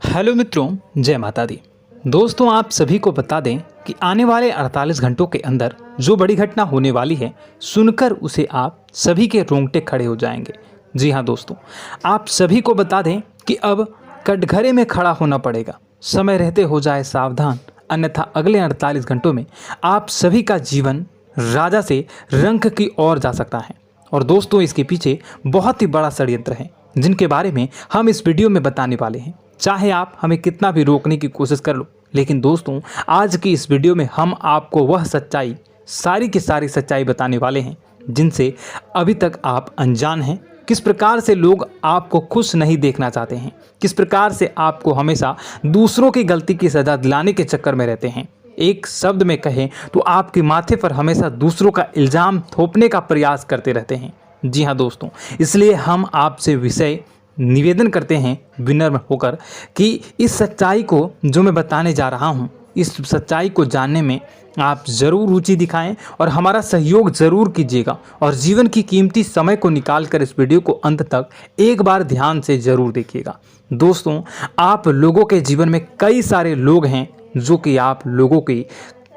Hello मित्रों, जय माता दी। दोस्तों, आप सभी को बता दें कि आने वाले 48 घंटों के अंदर जो बड़ी घटना होने वाली है, सुनकर उसे आप सभी के रोंगटे खड़े हो जाएंगे। जी हाँ दोस्तों, आप सभी को बता दें कि अब कटघरे में खड़ा होना पड़ेगा। समय रहते हो जाए सावधान, अन्यथा अगले 48 घंटों में आप सभी का जीवन राजा से रंक की ओर जा सकता है। और दोस्तों, इसके पीछे बहुत ही बड़ा षड्यंत्र है जिनके बारे में हम इस वीडियो में बताने वाले हैं। चाहे आप हमें कितना भी रोकने की कोशिश कर लो, लेकिन दोस्तों आज की इस वीडियो में हम आपको वह सच्चाई, सारी की सारी सच्चाई बताने वाले हैं जिनसे अभी तक आप अनजान हैं। किस प्रकार से लोग आपको खुश नहीं देखना चाहते हैं, किस प्रकार से आपको हमेशा दूसरों की गलती की सज़ा दिलाने के चक्कर में रहते हैं। एक शब्द में कहें तो आपके माथे पर हमेशा दूसरों का इल्ज़ाम थोपने का प्रयास करते रहते हैं। जी हाँ दोस्तों, इसलिए हम आपसे विषय निवेदन करते हैं विनम्र होकर कि इस सच्चाई को जो मैं बताने जा रहा हूँ, इस सच्चाई को जानने में आप ज़रूर रुचि दिखाएं और हमारा सहयोग ज़रूर कीजिएगा। और जीवन की कीमती समय को निकाल कर इस वीडियो को अंत तक एक बार ध्यान से ज़रूर देखिएगा। दोस्तों, आप लोगों के जीवन में कई सारे लोग हैं जो कि आप लोगों की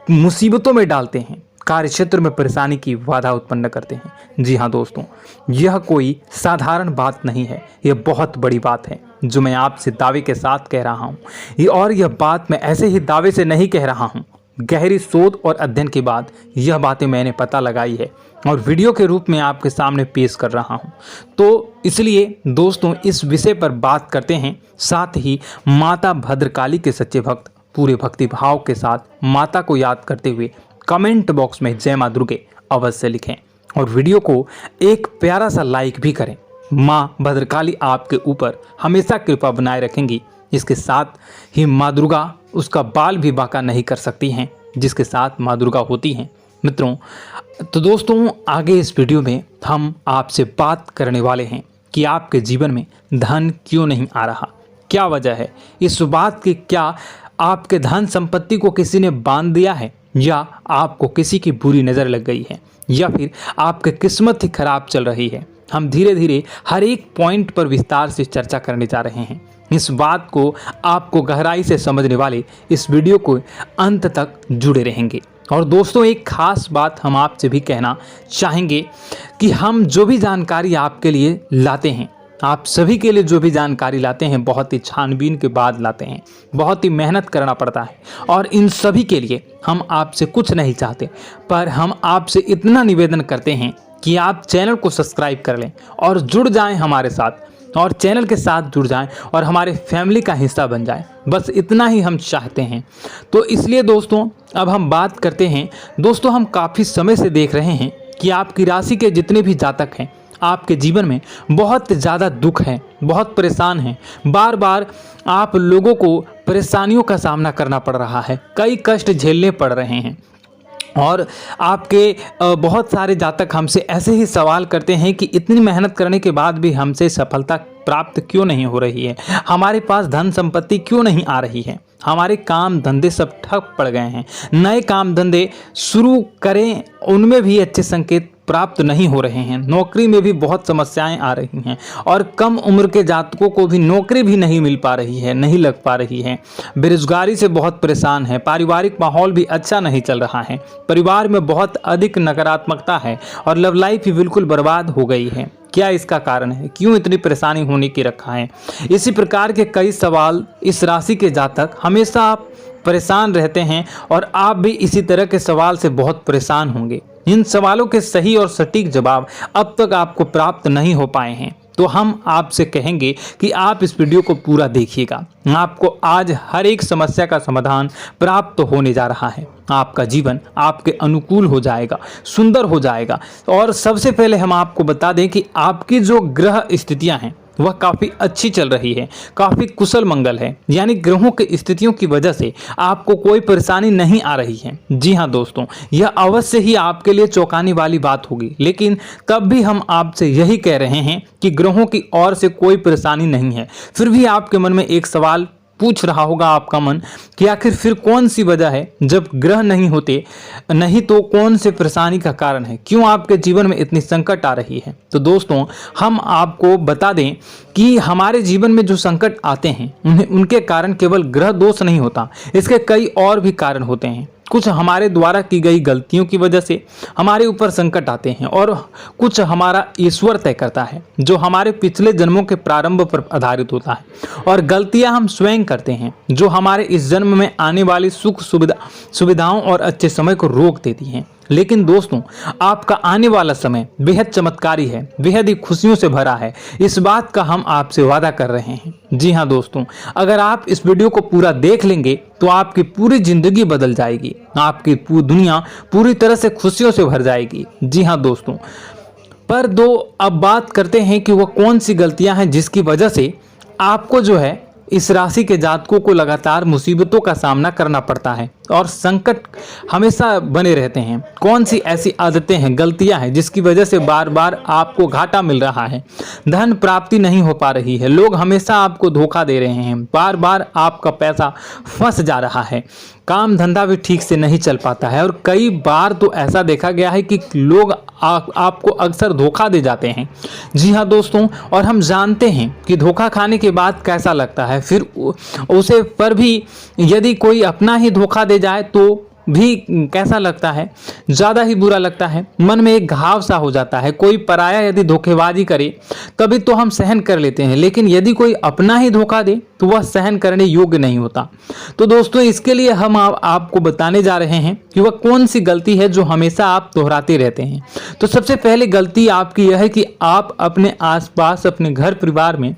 मुसीबतों में डालते हैं, कार्य क्षेत्र में परेशानी की बाधा उत्पन्न करते हैं। जी हाँ दोस्तों, यह कोई साधारण बात नहीं है, यह बहुत बड़ी बात है जो मैं आपसे दावे के साथ कह रहा हूँ। और यह बात मैं ऐसे ही दावे से नहीं कह रहा हूँ, गहरी शोध और अध्ययन के बाद यह बातें मैंने पता लगाई है और वीडियो के रूप में आपके सामने पेश कर रहा हूँ। तो इसलिए दोस्तों, इस विषय पर बात करते हैं। साथ ही माता भद्रकाली के सच्चे भक्त पूरे भक्ति भाव के साथ माता को याद करते हुए कमेंट बॉक्स में जय मां दुर्गे अवश्य लिखें और वीडियो को एक प्यारा सा लाइक भी करें। मां भद्रकाली आपके ऊपर हमेशा कृपा बनाए रखेंगी। इसके साथ ही मां दुर्गा उसका बाल भी बांका नहीं कर सकती हैं जिसके साथ मां दुर्गा होती हैं। मित्रों, तो दोस्तों आगे इस वीडियो में हम आपसे बात करने वाले हैं कि आपके जीवन में धन क्यों नहीं आ रहा, क्या वजह है इस बात की। क्या आपके धन संपत्ति को किसी ने बांध दिया है, या आपको किसी की बुरी नज़र लग गई है, या फिर आपकी किस्मत ही खराब चल रही है। हम धीरे धीरे हर एक पॉइंट पर विस्तार से चर्चा करने जा रहे हैं। इस बात को आपको गहराई से समझने वाले इस वीडियो को अंत तक जुड़े रहेंगे। और दोस्तों, एक खास बात हम आपसे भी कहना चाहेंगे कि हम जो भी जानकारी आपके लिए लाते हैं, आप सभी के लिए जो भी जानकारी लाते हैं, बहुत ही छानबीन के बाद लाते हैं, बहुत ही मेहनत करना पड़ता है। और इन सभी के लिए हम आपसे कुछ नहीं चाहते, पर हम आपसे इतना निवेदन करते हैं कि आप चैनल को सब्सक्राइब कर लें और जुड़ जाएं हमारे साथ, और चैनल के साथ जुड़ जाएं और हमारे फैमिली का हिस्सा बन जाएं। बस इतना ही हम चाहते हैं। तो इसलिए दोस्तों, अब हम बात करते हैं। दोस्तों, हम काफ़ी समय से देख रहे हैं कि आपकी राशि के जितने भी जातक हैं, आपके जीवन में बहुत ज़्यादा दुख है, बहुत परेशान हैं। बार बार आप लोगों को परेशानियों का सामना करना पड़ रहा है, कई कष्ट झेलने पड़ रहे हैं। और आपके बहुत सारे जातक हमसे ऐसे ही सवाल करते हैं कि इतनी मेहनत करने के बाद भी हमसे सफलता प्राप्त क्यों नहीं हो रही है, हमारे पास धन संपत्ति क्यों नहीं आ रही है, हमारे काम धंधे सब ठप पड़ गए हैं, नए काम धंधे शुरू करें उनमें भी अच्छे संकेत प्राप्त नहीं हो रहे हैं, नौकरी में भी बहुत समस्याएं आ रही हैं, और कम उम्र के जातकों को भी नौकरी भी नहीं मिल पा रही है, नहीं लग पा रही है, बेरोजगारी से बहुत परेशान है, पारिवारिक माहौल भी अच्छा नहीं चल रहा है, परिवार में बहुत अधिक नकारात्मकता है और लव लाइफ भी बिल्कुल बर्बाद हो गई है। क्या इसका कारण है, क्यों इतनी परेशानी होने की रखा है? इसी प्रकार के कई सवाल इस राशि के जातक हमेशा आप परेशान रहते हैं और आप भी इसी तरह के सवाल से बहुत परेशान होंगे। इन सवालों के सही और सटीक जवाब अब तक आपको प्राप्त नहीं हो पाए हैं, तो हम आपसे कहेंगे कि आप इस वीडियो को पूरा देखिएगा। आपको आज हर एक समस्या का समाधान प्राप्त होने जा रहा है। आपका जीवन आपके अनुकूल हो जाएगा, सुंदर हो जाएगा। और सबसे पहले हम आपको बता दें कि आपकी जो ग्रह स्थितियां हैं वह काफ़ी अच्छी चल रही है, काफ़ी कुशल मंगल है, यानी ग्रहों की स्थितियों की वजह से आपको कोई परेशानी नहीं आ रही है। जी हाँ दोस्तों, यह अवश्य ही आपके लिए चौंकाने वाली बात होगी, लेकिन तब भी हम आपसे यही कह रहे हैं कि ग्रहों की ओर से कोई परेशानी नहीं है। फिर भी आपके मन में एक सवाल पूछ रहा होगा आपका मन कि आखिर फिर कौन सी वजह है, जब ग्रह नहीं होते नहीं तो कौन से परेशानी का कारण है, क्यों आपके जीवन में इतनी संकट आ रही है। तो दोस्तों हम आपको बता दें कि हमारे जीवन में जो संकट आते हैं उनके कारण केवल ग्रह दोष नहीं होता, इसके कई और भी कारण होते हैं। कुछ हमारे द्वारा की गई गलतियों की वजह से हमारे ऊपर संकट आते हैं और कुछ हमारा ईश्वर तय करता है, जो हमारे पिछले जन्मों के प्रारंभ पर आधारित होता है। और गलतियां हम स्वयं करते हैं, जो हमारे इस जन्म में आने वाली सुख सुविधाओं और अच्छे समय को रोक देती हैं। लेकिन दोस्तों आपका आने वाला समय बेहद चमत्कारी है, बेहद ही खुशियों से भरा है, इस बात का हम आपसे वादा कर रहे हैं। जी हाँ दोस्तों, अगर आप इस वीडियो को पूरा देख लेंगे तो आपकी पूरी जिंदगी बदल जाएगी, आपकी पूरी दुनिया पूरी तरह से खुशियों से भर जाएगी। जी हाँ दोस्तों, पर अब बात करते हैं कि वह कौन सी गलतियां हैं जिसकी वजह से आपको जो है इस राशि के जातकों को लगातार मुसीबतों का सामना करना पड़ता है और संकट हमेशा बने रहते हैं। कौन सी ऐसी आदतें हैं, गलतियां हैं जिसकी वजह से बार बार आपको घाटा मिल रहा है, धन प्राप्ति नहीं हो पा रही है, लोग हमेशा आपको धोखा दे रहे हैं, बार बार आपका पैसा फंस जा रहा है, काम धंधा भी ठीक से नहीं चल पाता है और कई बार तो ऐसा देखा गया है कि लोग आपको अक्सर धोखा दे जाते हैं। जी हाँ दोस्तों, और हम जानते हैं कि धोखा खाने के बाद कैसा लगता है, फिर उसे पर भी यदि कोई अपना ही धोखा दे जाए तो भी कैसा लगता है, ज़्यादा ही बुरा लगता है, मन में एक घाव सा हो जाता है। कोई पराया यदि धोखेबाजी करे तभी तो हम सहन कर लेते हैं, लेकिन यदि कोई अपना ही धोखा दे तो वह सहन करने योग्य नहीं होता। तो दोस्तों इसके लिए हम आपको बताने जा रहे हैं कि वह कौन सी गलती है जो हमेशा आप दोहराते रहते हैं। तो सबसे पहले गलती आपकी यह है कि आप अपने आसपास, अपने घर परिवार में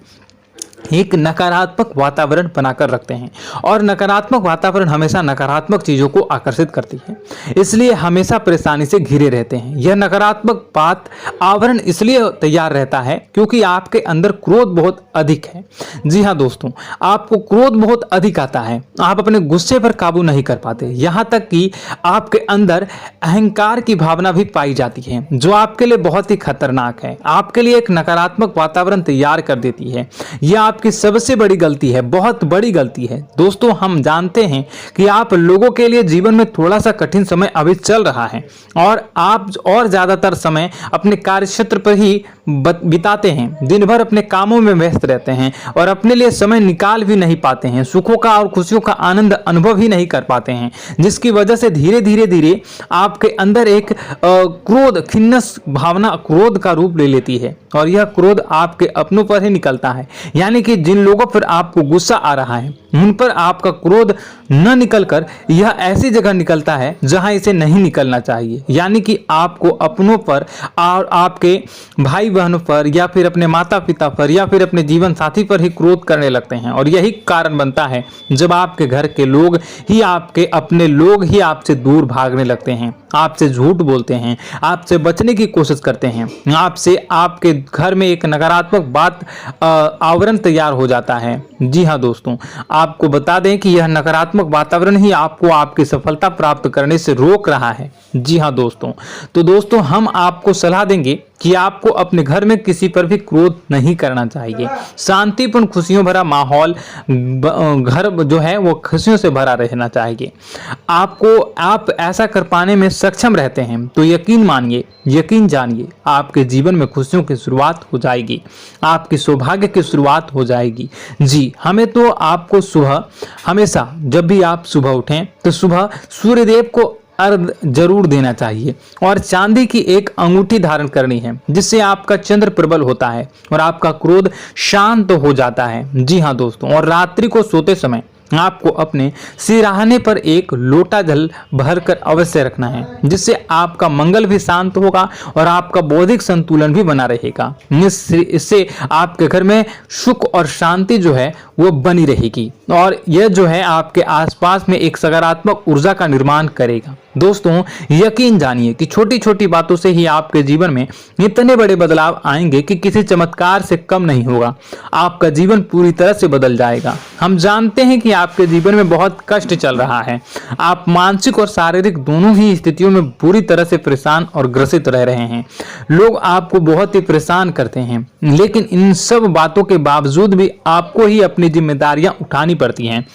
एक नकारात्मक वातावरण बनाकर रखते हैं और नकारात्मक वातावरण हमेशा नकारात्मक चीज़ों को आकर्षित करती है, इसलिए हमेशा परेशानी से घिरे रहते हैं। यह नकारात्मक आवरण इसलिए तैयार रहता है क्योंकि आपके अंदर क्रोध बहुत अधिक है। जी हाँ दोस्तों, आपको क्रोध बहुत अधिक आता है, आप अपने गुस्से पर काबू नहीं कर पाते, यहाँ तक कि आपके अंदर अहंकार की भावना भी पाई जाती है, जो आपके लिए बहुत ही खतरनाक है, आपके लिए एक नकारात्मक वातावरण तैयार कर देती है। यह आपकी सबसे बड़ी गलती है, बहुत बड़ी गलती है। दोस्तों हम जानते हैं कि आप लोगों के लिए जीवन में थोड़ा सा कठिन समय अभी चल रहा है और आप और ज़्यादातर समय अपने कार्य क्षेत्र पर ही बिताते हैं, दिन भर अपने कामों में व्यस्त रहते हैं और अपने लिए समय निकाल भी नहीं पाते हैं, सुखों का और खुशियों का आनंद अनुभव ही नहीं कर पाते हैं, जिसकी वजह से धीरे धीरे आपके अंदर एक क्रोध, खिन्नस भावना क्रोध का रूप ले लेती है और यह क्रोध आपके अपनों पर ही निकलता है। यानी कि जिन लोगों पर आपको गुस्सा आ रहा है उन पर आपका क्रोध न निकलकर यह ऐसी जगह निकलता है जहां इसे नहीं निकलना चाहिए। यानी कि आपको अपनों पर और आपके भाई बहनों पर या फिर अपने माता पिता पर या फिर अपने जीवन साथी पर ही क्रोध करने लगते हैं और यही कारण बनता है जब आपके घर के लोग ही, आपके अपने लोग ही आपसे दूर भागने लगते हैं, आपसे झूठ बोलते हैं, आपसे बचने की कोशिश करते हैं, आपसे आपके घर में एक नकारात्मक आवरण तैयार हो जाता है। जी हाँ दोस्तों, आपको बता दें कि यह नकारात्मक वातावरण ही आपको आपकी सफलता प्राप्त करने से रोक रहा है। जी हाँ दोस्तों, तो दोस्तों हम आपको सलाह देंगे कि आपको अपने घर में किसी पर भी क्रोध नहीं करना चाहिए। शांतिपूर्ण खुशियों भरा माहौल, घर जो है वो खुशियों से भरा रहना चाहिए। आप ऐसा कर पाने में सक्षम रहते हैं तो यकीन मानिए, यकीन जानिए, आपके जीवन में खुशियों की शुरुआत हो जाएगी, आपकी सौभाग्य की शुरुआत हो जाएगी। जी हमें तो आपको सुबह, हमेशा जब भी आप सुबह उठें तो सुबह सूर्यदेव को अर्घ जरूर देना चाहिए और चांदी की एक अंगूठी धारण करनी है, जिससे आपका चंद्र प्रबल होता है और आपका क्रोध शांत हो जाता है। जी हाँ दोस्तों, और रात्रि को सोते समय आपको अपने सिरहाने पर एक लोटा जल भरकर अवश्य रखना है, जिससे आपका मंगल भी शांत होगा और आपका बौद्धिक संतुलन भी बना रहेगा। इससे आपके घर में सुख और शांति जो है वो बनी रहेगी और यह जो है आपके आसपास में एक सकारात्मक ऊर्जा का निर्माण करेगा। दोस्तों यकीन जानिए कि छोटी छोटी बातों से ही आपके जीवन में इतने बड़े बदलाव आएंगे कि किसी चमत्कार से कम नहीं होगा, आपका जीवन पूरी तरह से बदल जाएगा। हम जानते हैं कि आपके जीवन में बहुत कष्ट चल रहा है। आप मानसिक और शारीरिक दोनों ही स्थितियों में बुरी तरह से परेशान और ग्रसित रह रहे हैं। लोग आपको बहुत ही परेशान करते हैं, लेकिन इन सब बातों के बावजूद भी आपको ही अपनी जिम्मेदारियां उठानी पड़ती हैं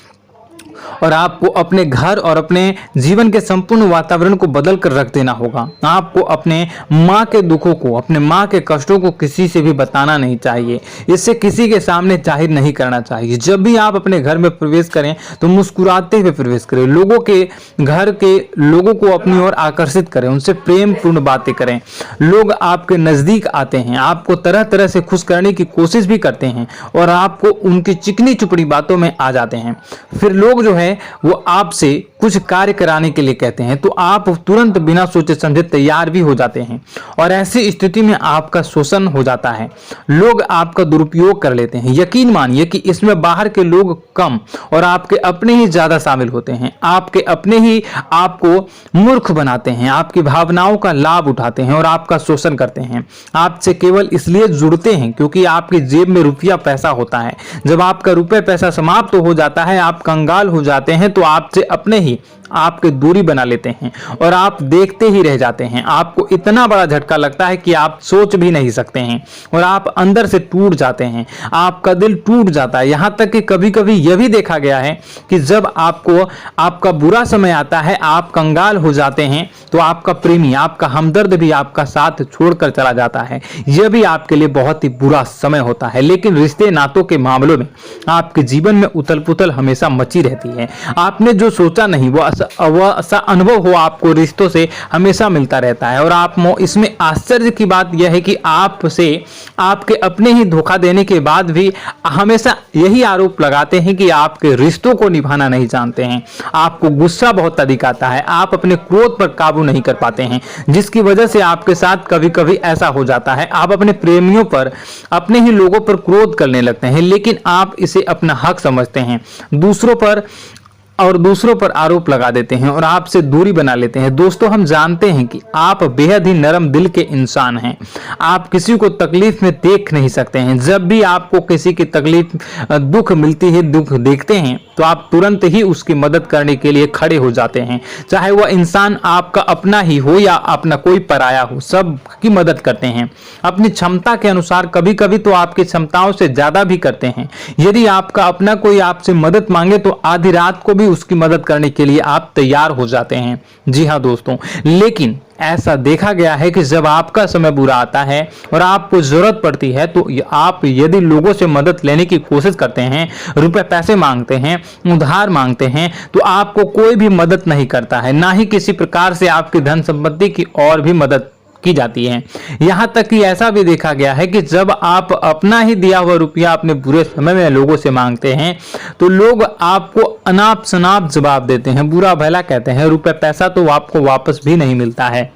और आपको अपने घर और अपने जीवन के संपूर्ण वातावरण को बदल कर रख देना होगा। आपको अपने माँ के दुखों को, अपने माँ के कष्टों को किसी से भी बताना नहीं चाहिए, इससे किसी के सामने जाहिर नहीं करना चाहिए। जब भी आप अपने घर में प्रवेश करें तो मुस्कुराते हुए प्रवेश करें, लोगों के घर के लोगों को अपनी ओर आकर्षित करें, उनसे प्रेम पूर्ण बातें करें। लोग आपके नजदीक आते हैं, आपको तरह तरह से खुश करने की कोशिश भी करते हैं और आपको उनकी चिकनी चुपड़ी बातों में आ जाते हैं। फिर लोग जो है वो आपसे कुछ कार्य कराने के लिए कहते हैं तो आप तुरंत बिना सोचे समझे तैयार भी हो जाते हैं और ऐसी स्थिति में आपका शोषण हो जाता है। लोग आपका दुरुपयोग कर लेते हैं। यकीन मानिए कि इसमें बाहर के लोग कम और आपके अपने ही ज्यादा शामिल होते हैं। आपके अपने ही आपको मूर्ख बनाते हैं, आपकी भावनाओं का लाभ उठाते हैं और आपका शोषण करते हैं। आपसे केवल इसलिए जुड़ते हैं क्योंकि आपकी जेब में रुपया पैसा होता है। जब आपका रुपया पैसा समाप्त हो जाता है, आप कंगाल हो जाते हैं तो आपसे अपने ही आपके दूरी बना लेते हैं और आप देखते ही रह जाते हैं। आपको इतना बड़ा झटका लगता है कि आप सोच भी नहीं सकते हैं और आप अंदर से टूट जाते हैं। आपका दिल टूट जाता है। यहाँ तक कि कभी कभी यह भी देखा गया है कि जब आपको आपका बुरा समय आता है, आप कंगाल हो जाते हैं तो आपका प्रेमी, आपका हमदर्द भी आपका साथ छोड़कर चला जाता है। यह भी आपके लिए बहुत ही बुरा समय होता है। लेकिन रिश्ते नातों के मामलों में आपके जीवन में उथल पुथल हमेशा मची रहती है। आपने जो सोचा नहीं वो ऐसा अनुभव हो आपको रिश्तों से हमेशा मिलता रहता है और आप इसमें आश्चर्य की बात यह है कि आपसे आपके अपने ही धोखा देने के बाद भी हमेशा यही आरोप लगाते हैं कि आपके रिश्तों को निभाना नहीं जानते हैं। आपको गुस्सा बहुत अधिक आता है, आप अपने क्रोध पर काबू नहीं कर पाते हैं, जिसकी वजह से आपके साथ कभी कभी ऐसा हो जाता है आप अपने प्रेमियों पर, अपने ही लोगों पर क्रोध करने लगते हैं, लेकिन आप इसे अपना हक समझते हैं, दूसरों पर आरोप लगा देते हैं और आपसे दूरी बना लेते हैं। दोस्तों, हम जानते हैं कि आप बेहद ही नरम दिल के इंसान हैं। आप किसी को तकलीफ में देख नहीं सकते हैं। जब भी आपको किसी की तकलीफ, दुख मिलती है, दुख देखते हैं तो आप तुरंत ही उसकी मदद करने के लिए खड़े हो जाते हैं। चाहे वह इंसान आपका अपना ही हो या अपना कोई पराया हो, सब की मदद करते हैं अपनी क्षमता के अनुसार। कभी कभी तो आपकी क्षमताओं से ज्यादा भी करते हैं। यदि आपका अपना कोई आपसे मदद मांगे तो आधी रात को भी उसकी मदद करने के लिए आप तैयार हो जाते हैं। जी हाँ दोस्तों, लेकिन ऐसा देखा गया है कि जब आपका समय बुरा आता है और आपको जरूरत पड़ती है तो आप यदि लोगों से मदद लेने की कोशिश करते हैं, रुपए पैसे मांगते हैं, उधार मांगते हैं, तो आपको कोई भी मदद नहीं करता है। ना ही किसी प्रकार से आपकी धन संपत्ति की और भी मदद की जाती है। यहां तक कि ऐसा भी देखा गया है कि जब आप अपना ही दिया हुआ रुपया अपने बुरे समय में लोगों से मांगते हैं तो लोग आपको अनाप शनाप जवाब देते हैं, बुरा भला कहते हैं। रुपया पैसा तो आपको वापस भी नहीं मिलता है।